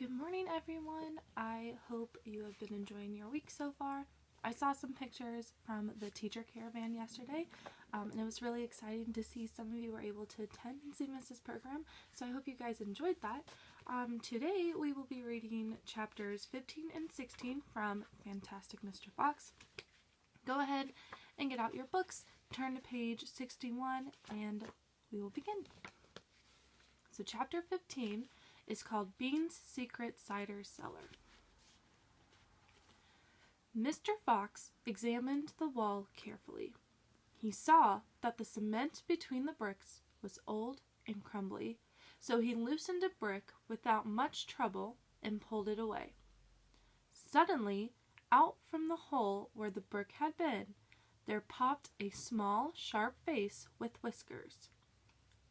Good morning, everyone. I hope you have been enjoying your week so far. I saw some pictures from the teacher caravan yesterday, and it was really exciting to see some of you were able to attend and see Mrs. program, so I hope you guys enjoyed that. Today, we will be reading chapters 15 and 16 from Fantastic Mr. Fox. Go ahead and get out your books, turn to page 61, and we will begin. So chapter 15 is called Bean's Secret Cider Cellar. Mr. Fox examined the wall carefully. He saw that the cement between the bricks was old and crumbly, so he loosened a brick without much trouble and pulled it away. Suddenly, out from the hole where the brick had been, there popped a small, sharp face with whiskers.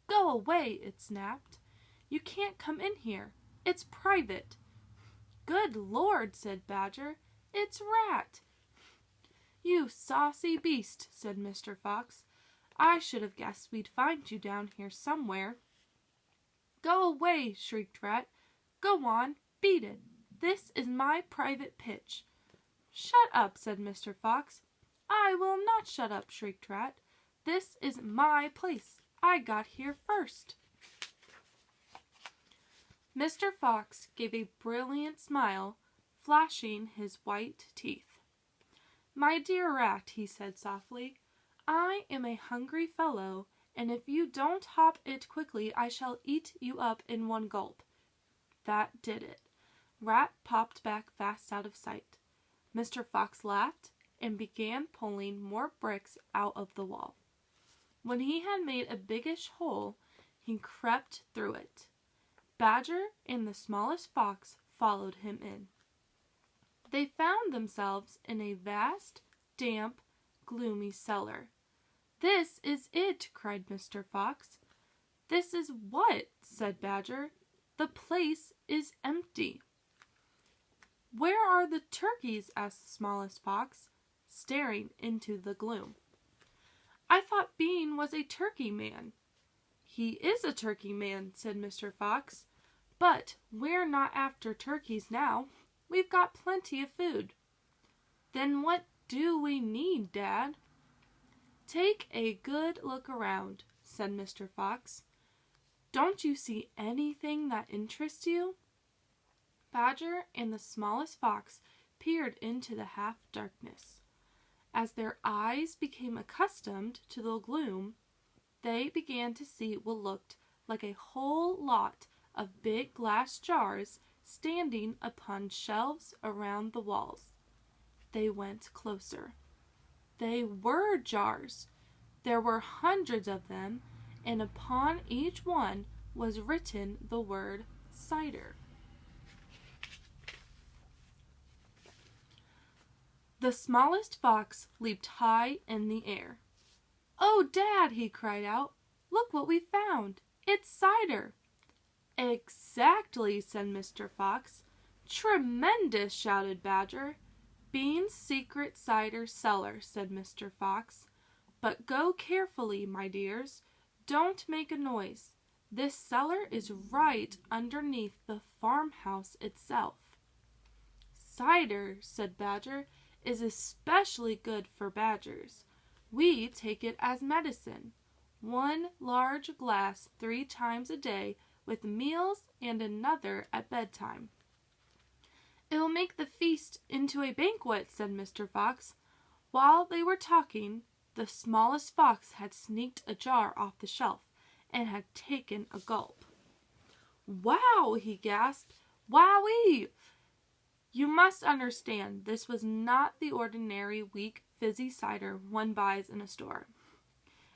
"Go away," it snapped. "You can't come in here. It's private." "Good Lord," said Badger, "it's Rat." "You saucy beast," said Mr. Fox. "I should have guessed we'd find you down here somewhere." "Go away," shrieked Rat. "Go on, beat it. This is my private pitch." "Shut up," said Mr. Fox. "I will not shut up," shrieked Rat. "This is my place. I got here first." Mr. Fox gave a brilliant smile, flashing his white teeth. "My dear Rat," he said softly, "I am a hungry fellow, and if you don't hop it quickly I shall eat you up in one gulp." That did it. Rat popped back fast out of sight. Mr. Fox laughed and began pulling more bricks out of the wall. When he had made a biggish hole, he crept through it. Badger and the smallest fox followed him in. They found themselves in a vast, damp, gloomy cellar. "This is it!" cried Mr. Fox. "This is what?" said Badger. "The place is empty." "Where are the turkeys?" asked the smallest fox, staring into the gloom. "I thought Bean was a turkey man." "He is a turkey man," said Mr. Fox, "but we're not after turkeys now. We've got plenty of food." "Then what do we need, Dad?" "Take a good look around," said Mr. Fox. "Don't you see anything that interests you?" Badger and the smallest fox peered into the half-darkness. As their eyes became accustomed to the gloom, they began to see what looked like a whole lot of big glass jars standing upon shelves around the walls. They went closer. They were jars. There were hundreds of them, and upon each one was written the word cider. The smallest fox leaped high in the air. "Oh, Dad," he cried out, "look what we found! It's cider!" "Exactly," said Mr. Fox. "Tremendous!" shouted Badger. "Bean's Secret Cider Cellar," said Mr. Fox. "But go carefully, my dears. Don't make a noise. This cellar is right underneath the farmhouse itself." "Cider," said Badger, "is especially good for badgers. We take it as medicine. 1 large glass 3 times a day with meals and another at bedtime." "It will make the feast into a banquet," said Mr. Fox. While they were talking, the smallest fox had sneaked a jar off the shelf and had taken a gulp. "Wow!" he gasped. "Wowee!" You must understand this was not the ordinary weak, fizzy cider one buys in a store.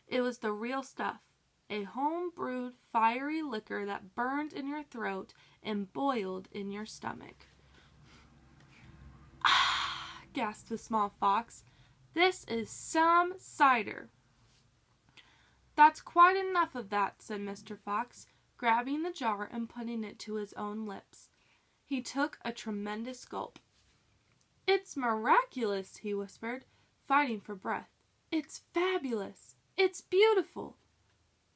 It was the real stuff, a home-brewed, fiery liquor that burned in your throat and boiled in your stomach. "Ah!" gasped the small fox. "This is some cider." "That's quite enough of that," said Mr. Fox, grabbing the jar and putting it to his own lips. He took a tremendous gulp. "It's miraculous," he whispered, fighting for breath. "It's fabulous. It's beautiful."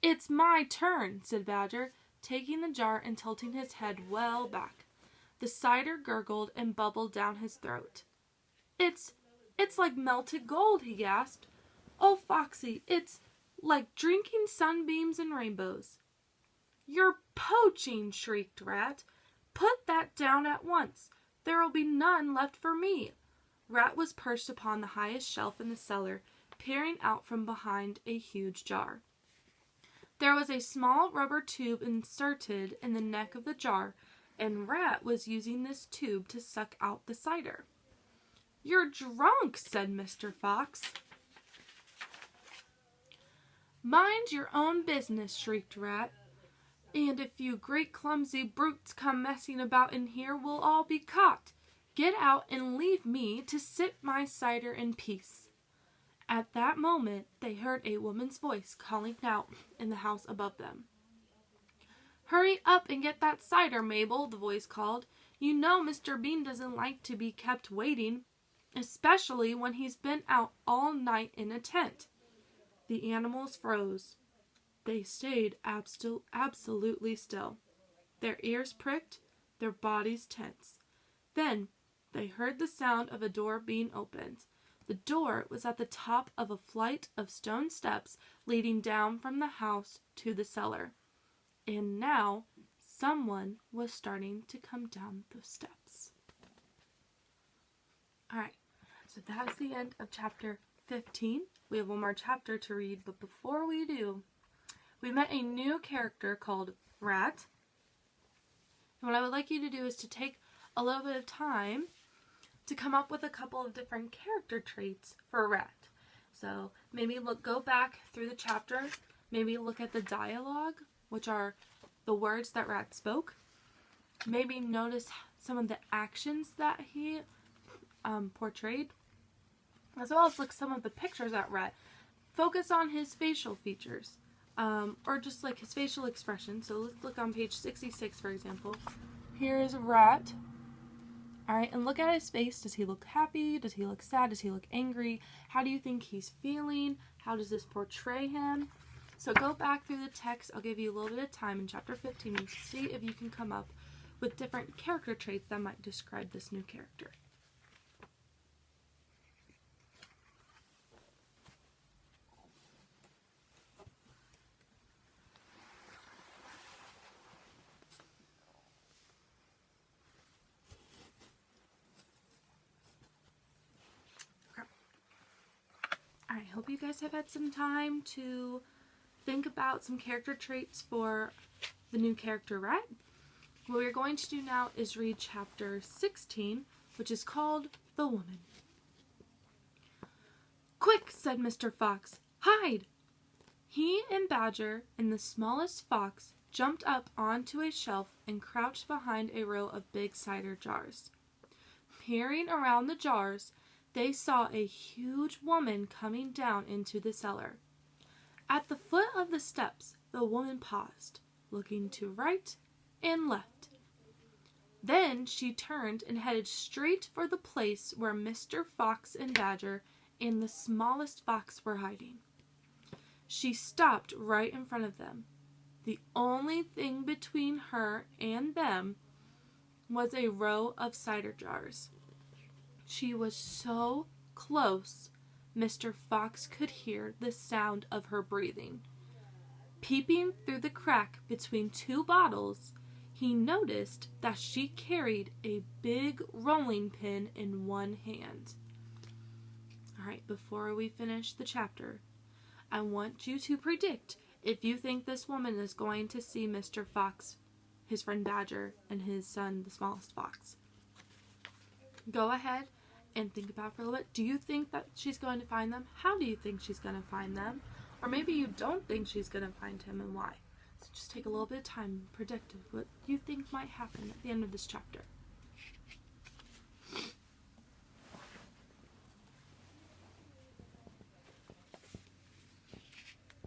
"It's my turn," said Badger, taking the jar and tilting his head well back. The cider gurgled and bubbled down his throat. It's like melted gold, he gasped. Oh, Foxy, it's like drinking sunbeams and rainbows. You're poaching, shrieked Rat. Put that down at once. There'll be none left for me. Rat was perched upon the highest shelf in the cellar, peering out from behind a huge jar. There was a small rubber tube inserted in the neck of the jar, and Rat was using this tube to suck out the cider. You're drunk, said Mr. Fox. Mind your own business, shrieked Rat. And if you great clumsy brutes come messing about in here, we'll all be caught. Get out and leave me to sip my cider in peace. At that moment, they heard a woman's voice calling out in the house above them. Hurry up and get that cider, Mabel, the voice called. You know Mr. Bean doesn't like to be kept waiting, especially when he's been out all night in a tent. The animals froze. They stayed absolutely still. Their ears pricked, their bodies tense. Then they heard the sound of a door being opened. The door was at the top of a flight of stone steps leading down from the house to the cellar. And now someone was starting to come down those steps. All right, so that was the end of chapter 15. We have one more chapter to read, but before we do, we met a new character called Rat. And what I would like you to do is to take a little bit of time to come up with a couple of different character traits for Rat. So maybe go back through the chapter, maybe look at the dialogue, which are the words that Rat spoke. Maybe notice some of the actions that he portrayed, as well as look at some of the pictures at Rat. Focus on his facial features, or just like his facial expression. So let's look on page 66, for example. Here is Rat. Alright, and look at his face. Does he look happy? Does he look sad? Does he look angry? How do you think he's feeling? How does this portray him? So go back through the text. I'll give you a little bit of time in chapter 15 and see if you can come up with different character traits that might describe this new character. I hope you guys have had some time to think about some character traits for the new character Rat. What we're going to do now is read chapter 16, which is called The Woman. Quick, said Mr. Fox, hide! He and Badger and the smallest fox jumped up onto a shelf and crouched behind a row of big cider jars. Peering around the jars, they saw a huge woman coming down into the cellar. At the foot of the steps, the woman paused, looking to right and left. Then she turned and headed straight for the place where Mr. Fox and Badger and the smallest fox were hiding. She stopped right in front of them. The only thing between her and them was a row of cider jars. She was so close, Mr. Fox could hear the sound of her breathing. Peeping through the crack between two bottles, he noticed that she carried a big rolling pin in one hand. All right, before we finish the chapter, I want you to predict if you think this woman is going to see Mr. Fox, his friend Badger, and his son, the smallest fox. Go ahead and think about it for a little bit. Do you think that she's going to find them? How do you think she's going to find them? Or maybe you don't think she's going to find him, and why? So just take a little bit of time and predict what you think might happen at the end of this chapter.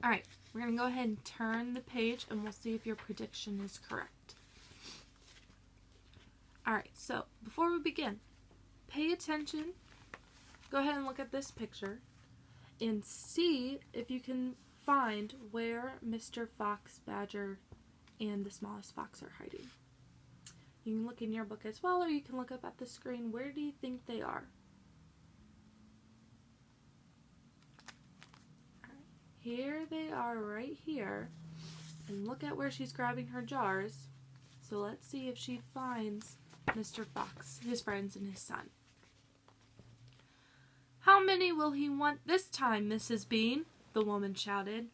Alright, we're going to go ahead and turn the page and we'll see if your prediction is correct. Alright, so before we begin, pay attention. Go ahead and look at this picture and see if you can find where Mr. Fox, Badger, and the smallest fox are hiding. You can look in your book as well, or you can look up at the screen. Where do you think they are? Here they are right here. And look at where she's grabbing her jars. So let's see if she finds Mr. Fox, his friends, and his son. "How many will he want this time, Mrs. Bean?" the woman shouted.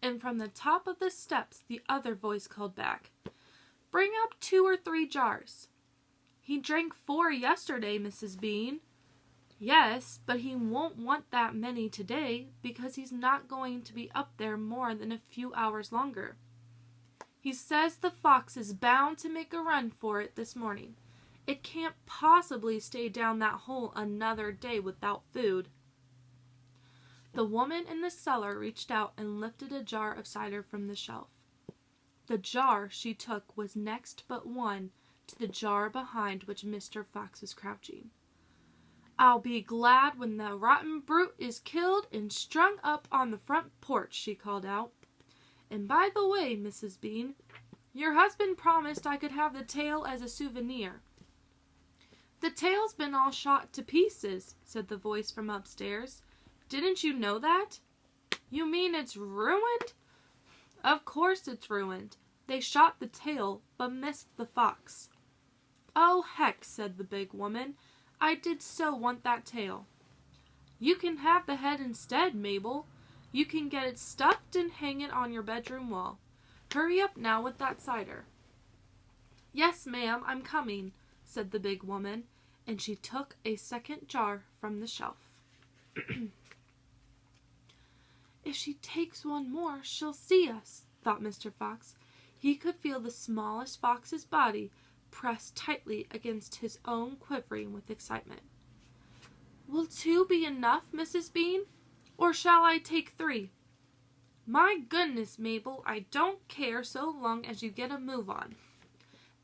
And from the top of the steps the other voice called back, "Bring up 2 or 3 jars." "He drank 4 yesterday, Mrs. Bean." "Yes, but he won't want that many today because he's not going to be up there more than a few hours longer. He says the fox is bound to make a run for it this morning. It can't possibly stay down that hole another day without food." The woman in the cellar reached out and lifted a jar of cider from the shelf. The jar she took was next but one to the jar behind which Mr. Fox was crouching. "I'll be glad when the rotten brute is killed and strung up on the front porch," she called out. "And by the way, Mrs. Bean, your husband promised I could have the tail as a souvenir." "The tail's been all shot to pieces," said the voice from upstairs. "Didn't you know that?" "You mean it's ruined?" "Of course it's ruined. They shot the tail, but missed the fox." "Oh, heck," said the big woman. "I did so want that tail." "You can have the head instead, Mabel. You can get it stuffed and hang it on your bedroom wall. Hurry up now with that cider." "Yes, ma'am, I'm coming," said the big woman, and she took a second jar from the shelf. "If she takes one more, she'll see us," thought Mr. Fox. He could feel the smallest fox's body pressed tightly against his own, quivering with excitement. "Will 2 be enough, Mrs. Bean? Or shall I take 3? "My goodness, Mabel, I don't care so long as you get a move on."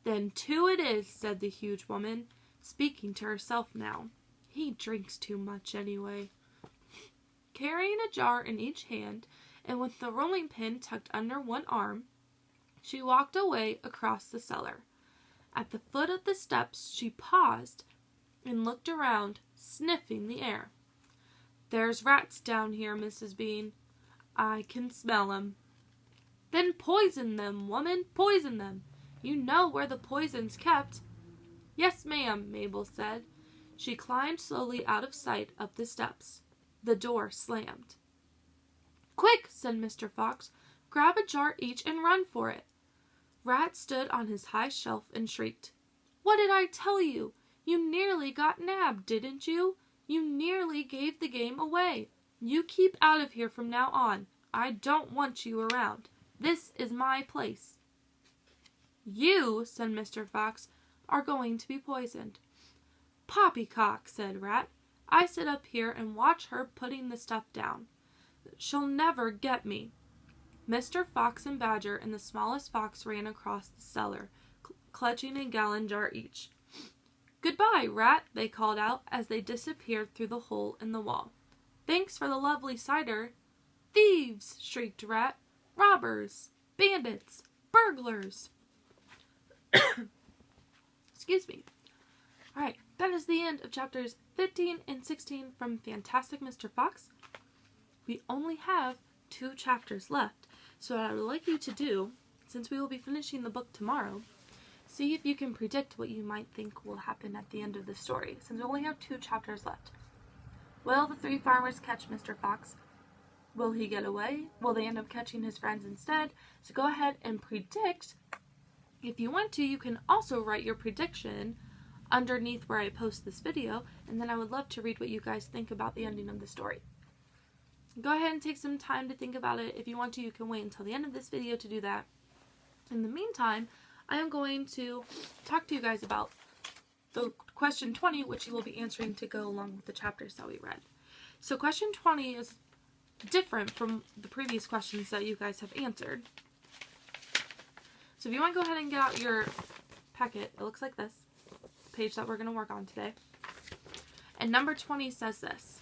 "Then 2 it is," said the huge woman, speaking to herself now. "He drinks too much anyway." Carrying a jar in each hand, and with the rolling pin tucked under one arm, she walked away across the cellar. At the foot of the steps she paused and looked around, sniffing the air. "There's rats down here, Mrs. Bean. I can smell 'em." "Then poison them, woman, poison them. You know where the poison's kept." "Yes, ma'am," Mabel said. She climbed slowly out of sight up the steps. The door slammed. "Quick," said Mr. Fox. "Grab a jar each and run for it." Rat stood on his high shelf and shrieked. "What did I tell you? You nearly got nabbed, didn't you? You nearly gave the game away. You keep out of here from now on. I don't want you around. This is my place." "You," said Mr. Fox, "are going to be poisoned." "Poppycock," said Rat. "I sit up here and watch her putting the stuff down. She'll never get me." Mr. Fox and Badger and the smallest fox ran across the cellar, clutching a gallon jar each. "Goodbye, Rat," they called out as they disappeared through the hole in the wall. "Thanks for the lovely cider." "Thieves!" shrieked Rat. "Robbers! Bandits! Burglars!" Excuse me. Alright, that is the end of chapters 15 and 16 from Fantastic Mr. Fox. We only have 2 chapters left, so what I would like you to do, since we will be finishing the book tomorrow, see if you can predict what you might think will happen at the end of the story, since we only have 2 chapters left. Will the 3 farmers catch Mr. Fox? Will he get away? Will they end up catching his friends instead? So go ahead and predict. If you want to, you can also write your prediction underneath where I post this video, and then I would love to read what you guys think about the ending of the story. Go ahead and take some time to think about it. If you want to, you can wait until the end of this video to do that. In the meantime, I am going to talk to you guys about the question 20, which you will be answering to go along with the chapters that we read. So question 20 is different from the previous questions that you guys have answered. So if you want to go ahead and get out your packet, it looks like this, the page that we're going to work on today. And number 20 says this: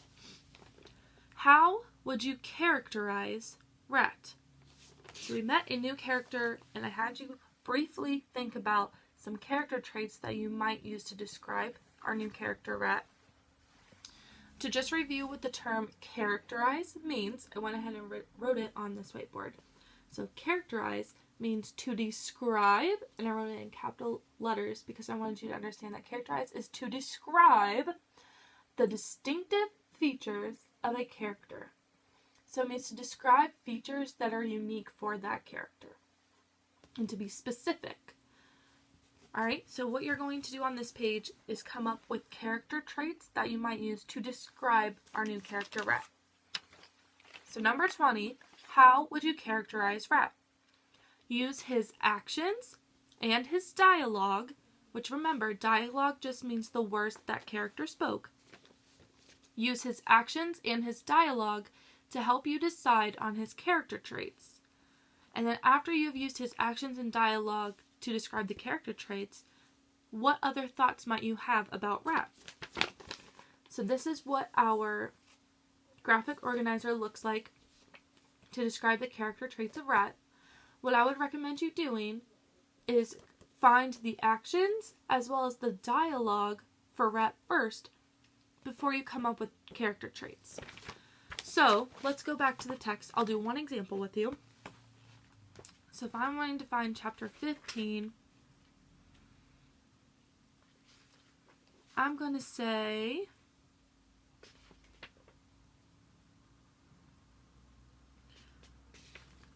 how would you characterize Rat? So we met a new character, and I had you briefly think about some character traits that you might use to describe our new character, Rat. To just review what the term characterize means, I went ahead and wrote it on this whiteboard. So characterize means to describe, and I wrote it in capital letters because I wanted you to understand that characterize is to describe the distinctive features of a character. So it means to describe features that are unique for that character and to be specific. Alright, so what you're going to do on this page is come up with character traits that you might use to describe our new character, Rat. So number 20, how would you characterize Rat? Use his actions and his dialogue, which remember, dialogue just means the words that character spoke. Use his actions and his dialogue to help you decide on his character traits. And then after you've used his actions and dialogue to describe the character traits, what other thoughts might you have about Rat? So this is what our graphic organizer looks like to describe the character traits of Rat. What I would recommend you doing is find the actions as well as the dialogue for Rat first before you come up with character traits. So let's go back to the text. I'll do one example with you. So if I'm wanting to find chapter 15, I'm going to say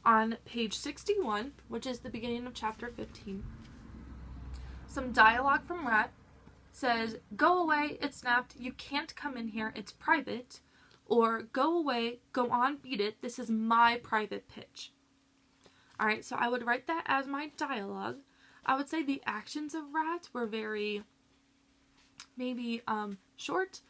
on page 61, which is the beginning of chapter 15, some dialogue from Rat says, "Go away, it snapped, you can't come in here, it's private," or "Go away, go on, beat it, this is my private pitch." Alright, so I would write that as my dialogue. I would say the actions of Rat were very, maybe short,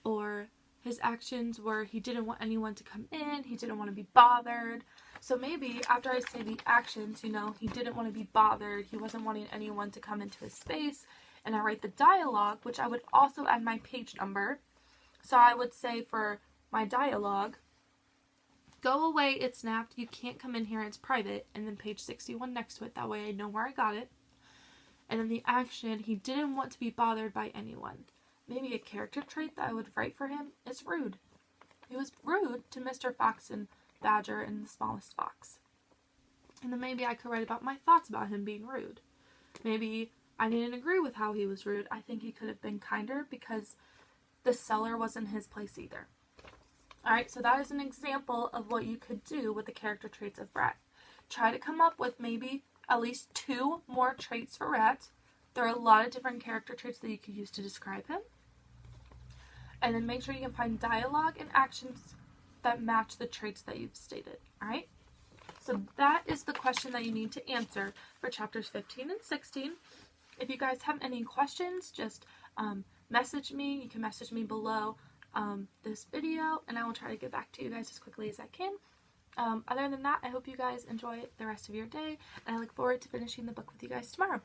or his actions were he didn't want anyone to come in, he didn't want to be bothered. So maybe after I say the actions, he didn't want to be bothered, he wasn't wanting anyone to come into his space, and I write the dialogue, which I would also add my page number. So I would say for my dialogue, "Go away, it snapped, you can't come in here, it's private," and then page 61 next to it, that way I know where I got it. And then the action, he didn't want to be bothered by anyone. Maybe a character trait that I would write for him is rude. He was rude to Mr. Fox and Badger and the smallest fox. And then maybe I could write about my thoughts about him being rude. Maybe I didn't agree with how he was rude. I think he could have been kinder because the cellar wasn't his place either. Alright, so that is an example of what you could do with the character traits of Rat. Try to come up with maybe at least 2 more traits for Rat. There are a lot of different character traits that you could use to describe him. And then make sure you can find dialogue and actions that match the traits that you've stated. Alright? So that is the question that you need to answer for chapters 15 and 16. If you guys have any questions, just message me. You can message me below this video, and I will try to get back to you guys as quickly as I can. Other than that, I hope you guys enjoy the rest of your day, and I look forward to finishing the book with you guys tomorrow.